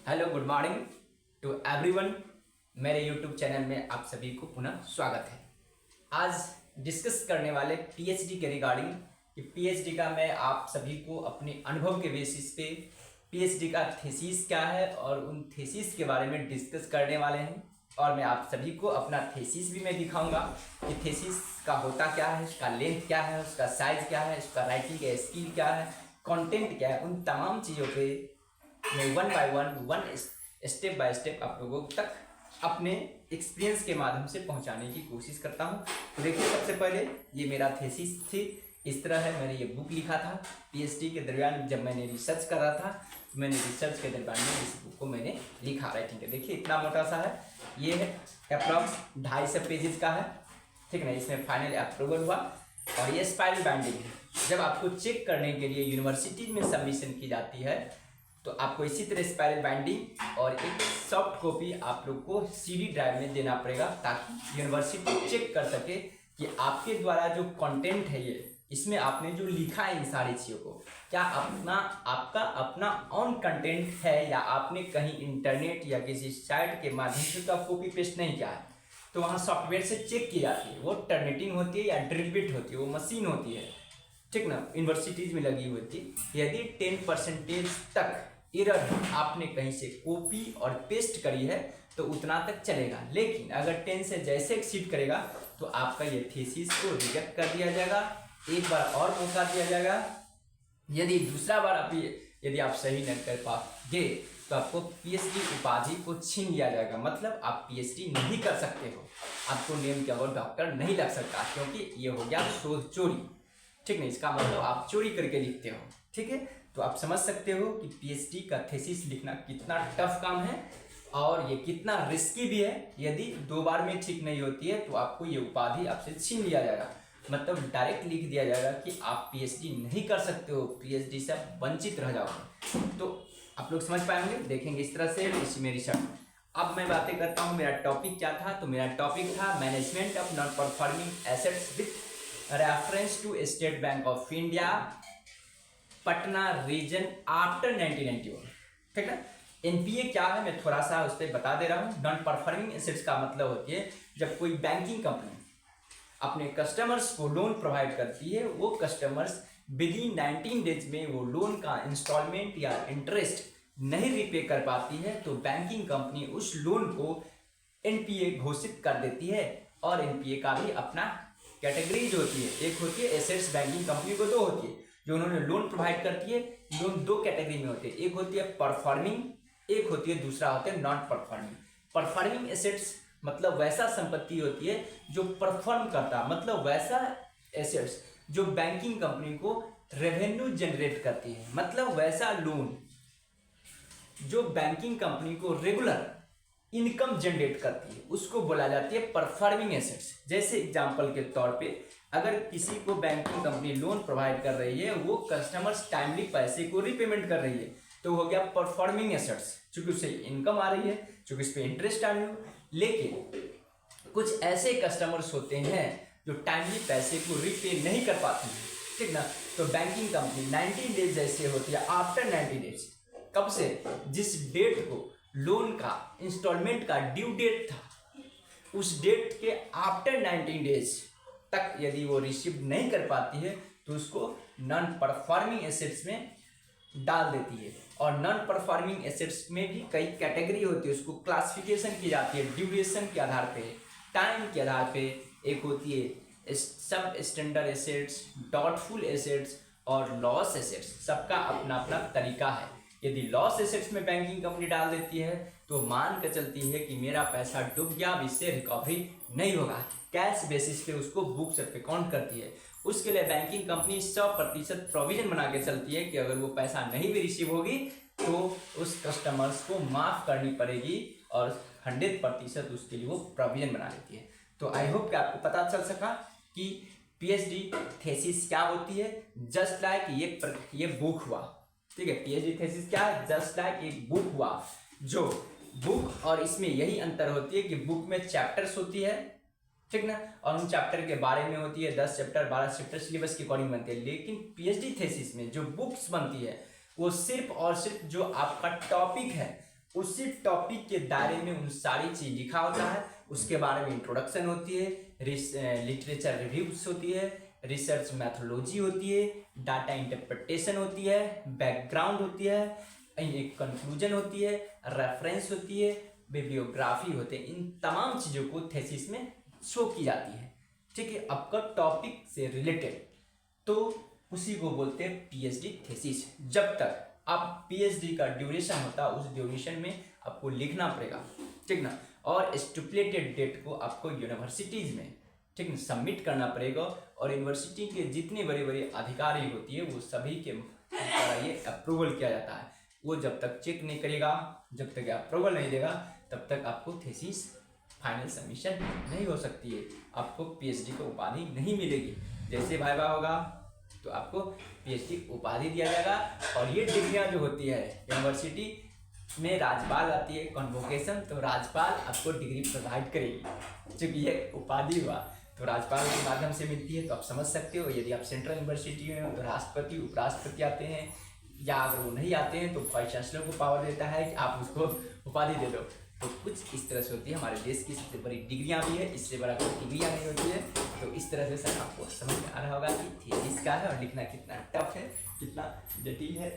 Hello good morning to everyone. मेरे YouTube channel में आप सभी को पुनः स्वागत है। आज डिस्कस करने वाले पीएचडी के रिगार्डिंग कि पीएचडी का मैं आप सभी को अपने अनुभव के बेसिस पे पीएचडी का थीसिस क्या है और उन थीसिस के बारे में डिस्कस करने वाले हैं। और मैं आप सभी को अपना थीसिस भी मैं दिखाऊंगा कि थीसिस का होता क्या है, उसका लेंथ क्या है, उसका साइज क्या है, उसका राइटिंग का स्किल क्या है, कंटेंट क्या है, उन तमाम चीज़ों पे मैं वन स्टेप बाय स्टेप आप लोगों तक अपने एक्सपीरियंस के माध्यम से पहुंचाने की कोशिश करता हूं। तो देखिए, सबसे पहले ये मेरा थीसिस थी, इस तरह है। मैंने ये बुक लिखा था पीएचडी के दरमियान, जब मैंने रिसर्च कर रहा था तो मैंने रिसर्च के दरमियान में इस बुक को मैंने लिखा राइटिंग के। देखिए इतना मोटा सा है, ये है अप्रॉक्स 250 पेजेस का है, ठीक ना। इसमें फाइनल अप्रूवल हुआ और ये स्पाइरल बाइंडिंग है। जब आपको चेक करने के लिए यूनिवर्सिटी में सबमिशन की जाती है तो आपको इसी तरह स्पाइरल बाइंडिंग और एक सॉफ्ट कॉपी आप लोग को सीडी ड्राइव में देना पड़ेगा, ताकि यूनिवर्सिटी चेक कर सके कि आपके द्वारा जो कंटेंट है, ये इसमें आपने जो लिखा है इन सारी चीज़ों को, क्या आपका अपना ऑन कंटेंट है या आपने कहीं इंटरनेट या किसी साइट के माध्यम से उसका कॉपी पेस्ट नहीं किया है। तो वहाँ सॉफ्टवेयर से चेक की जाती है, वो टर्नेटिंग होती है या ड्रिल बिट होती है, वो मशीन होती है, ठीक ना, यूनिवर्सिटीज में लगी हुई थी। यदि 10% तक एरर आपने कहीं से कॉपी और पेस्ट करी है तो उतना तक चलेगा, लेकिन अगर 10 से जैसे एक्सीड करेगा तो आपका ये थीसिस को रिजेक्ट कर दिया जाएगा, एक बार और मौका दिया जाएगा। यदि दूसरा बार यदि आप सही न कर पाओगे तो आपको पीएचडी उपाधि को छीन लिया जाएगा, मतलब आप पीएचडी नहीं कर सकते हो, आपको नेम के अगर डॉक्टर नहीं लग सकता, क्योंकि ये हो गया शोध चोरी, ठीक है। इसका मतलब आप चोरी करके लिखते हो, ठीक है। तो आप समझ सकते हो कि पीएचडी का थीसिस लिखना कितना टफ काम है और ये कितना रिस्की भी है। यदि 2 बार में ठीक नहीं होती है तो आपको ये उपाधि आपसे छीन लिया जाएगा, मतलब डायरेक्ट लिख दिया जाएगा कि आप पीएचडी नहीं कर सकते हो, पीएचडी से वंचित रह जाओगे। तो आप लोग समझ पाएंगे, देखेंगे इस तरह से इसी में रिसर्च। अब मैं बातें करता हूँ, मेरा टॉपिक क्या था। तो मेरा टॉपिक था management of non performing assets with reference to State Bank of India Patna region after 1991, ठीक है। एनपीए क्या है मैं थोड़ा सा उस पर बता दे रहा हूँ। नॉन परफॉर्मिंग एसेट्स का मतलब होती है जब कोई बैंकिंग कंपनी अपने कस्टमर्स को लोन प्रोवाइड करती है, वो कस्टमर्स विद इन 19 डेज में वो लोन का इंस्टॉलमेंट या इंटरेस्ट नहीं रिपे कर पाती है, तो बैंकिंग कंपनी उस लोन को एनपीए घोषित कर देती है। और एनपीए का भी अपना कैटेगरीज होती है, एक होती है एसेट्स, बैंकिंग कंपनी को 2 होती है जो उन्होंने लोन प्रोवाइड करती है। लोन 2 कैटेगरी में होते हैं, एक होती है परफॉर्मिंग, एक होती है दूसरा होता है नॉन परफॉर्मिंग। परफॉर्मिंग एसेट्स मतलब वैसा संपत्ति होती है जो परफॉर्म करता, मतलब वैसा एसेट्स जो बैंकिंग कंपनी को रेवेन्यू जनरेट करती है, मतलब वैसा लोन जो बैंकिंग कंपनी को रेगुलर इनकम जनरेट करती है, उसको बोला जाती है परफॉर्मिंग एसेट्स। जैसे एग्जांपल के तौर पे अगर किसी को बैंकिंग कंपनी लोन प्रोवाइड कर रही है, वो कस्टमर्स टाइमली पैसे को रिपेमेंट कर रही है, तो हो गया परफॉर्मिंग एसेट्स, चूंकि उससे इनकम आ रही है, चूंकि इस पर इंटरेस्ट आ रही है। लेकिन कुछ ऐसे कस्टमर्स होते हैं जो टाइमली पैसे को रिपे नहीं कर पाते हैं, ठीक ना। तो बैंकिंग कंपनी 90 डेज जैसे होती है, आफ्टर 90 डेज, कब से, जिस डेट को लोन का इंस्टॉलमेंट का ड्यू डेट था, उस डेट के आफ्टर 90 डेज तक यदि वो रिसीव नहीं कर पाती है तो उसको नॉन परफॉर्मिंग एसेट्स में डाल देती है। और नॉन परफॉर्मिंग एसेट्स में भी कई कैटेगरी होती है, उसको क्लासिफिकेशन की जाती है ड्यूरेशन के आधार पे, टाइम के आधार पे। एक होती है सब स्टैंडर्ड एसेट्स, डॉटफुल एसेट्स और लॉस एसेट्स, सबका अपना अपना तरीका है। यदि लॉस एसेट्स में बैंकिंग कंपनी डाल देती है तो मान कर चलती है कि मेरा पैसा डूब गया, अब इससे रिकवरी नहीं होगा, कैश बेसिस पे उसको बुक्स पे काउंट करती है। उसके लिए बैंकिंग कंपनी 100% प्रोविजन बना के चलती है कि अगर वो पैसा नहीं भी रिसीव होगी तो उस कस्टमर्स को माफ करनी पड़ेगी, और 100% उसके लिए वो प्रोविजन बना लेती है। तो आई होप कि आपको पता चल सका कि पीएचडी थीसिस क्या होती है। जस्ट लाइक ये बुक हुआ, ठीक है। पीएचडी थीसिस क्या है, जस्ट लाइक एक बुक हुआ, जो बुक और इसमें यही अंतर होती है कि बुक में चैप्टर्स होती है, ठीक ना, और उन चैप्टर के बारे में होती है 10 चैप्टर 12 चैप्टर सिलेबस के अकॉर्डिंग बनती है। लेकिन पीएचडी थीसिस में जो बुक्स बनती है वो सिर्फ और सिर्फ जो आपका टॉपिक है उसी टॉपिक के दायरे में उन सारी चीज लिखा होता है, उसके बारे में इंट्रोडक्शन होती है, लिटरेचर रिव्यूज होती है, रिसर्च मैथोलॉजी होती है, डाटा इंटरप्रिटेशन होती है, बैकग्राउंड होती है, एक कंक्लूजन होती है, रेफरेंस होती है, बिब्लियोग्राफी होते हैं। इन तमाम चीज़ों को थेसिस में शो की जाती है। ठीक है, आपका टॉपिक से रिलेटेड, तो उसी को बोलते हैं पीएचडी थेसिस। जब तक आप पीएचडी का ड्यूरेशन होता है उस ड्यूरेशन में आपको लिखना पड़ेगा, ठीक ना, और स्टिपुलेटेड डेट को आपको यूनिवर्सिटीज़ में, ठीक ना, सबमिट करना पड़ेगा। और यूनिवर्सिटी के जितने बड़े बड़े अधिकारी होती है वो सभी के द्वारा ये अप्रूवल किया जाता है। वो जब तक चेक नहीं करेगा, जब तक अप्रूवल नहीं देगा, तब तक आपको थेसिस फाइनल सबमिशन नहीं हो सकती है, आपको पीएचडी को उपाधि नहीं मिलेगी। जैसे वाइवा होगा तो आपको पीएचडी उपाधि दिया जाएगा। और ये डिग्रियां जो होती है यूनिवर्सिटी में, राज्यपाल आती है कॉन्वोकेशन, तो राज्यपाल आपको डिग्री प्रोवाइड करेगी। चूँकि ये उपाधि हुआ तो राज्यपाल के माध्यम से मिलती है, तो आप समझ सकते हो। यदि आप सेंट्रल यूनिवर्सिटी में हो तो राष्ट्रपति उपराष्ट्रपति आते हैं, या अगर वो नहीं आते हैं तो वाइस चांसलर को पावर देता है कि आप उसको उपाधि दे दो। तो कुछ इस तरह से होती है। हमारे देश की सबसे बड़ी डिग्रियां भी है, इससे बड़ा कोई डिग्रियां नहीं होती है। तो इस तरह से सर आपको समझ में आ रहा होगा कि थीसिस क्या है और लिखना कितना टफ है, कितना जटिल है।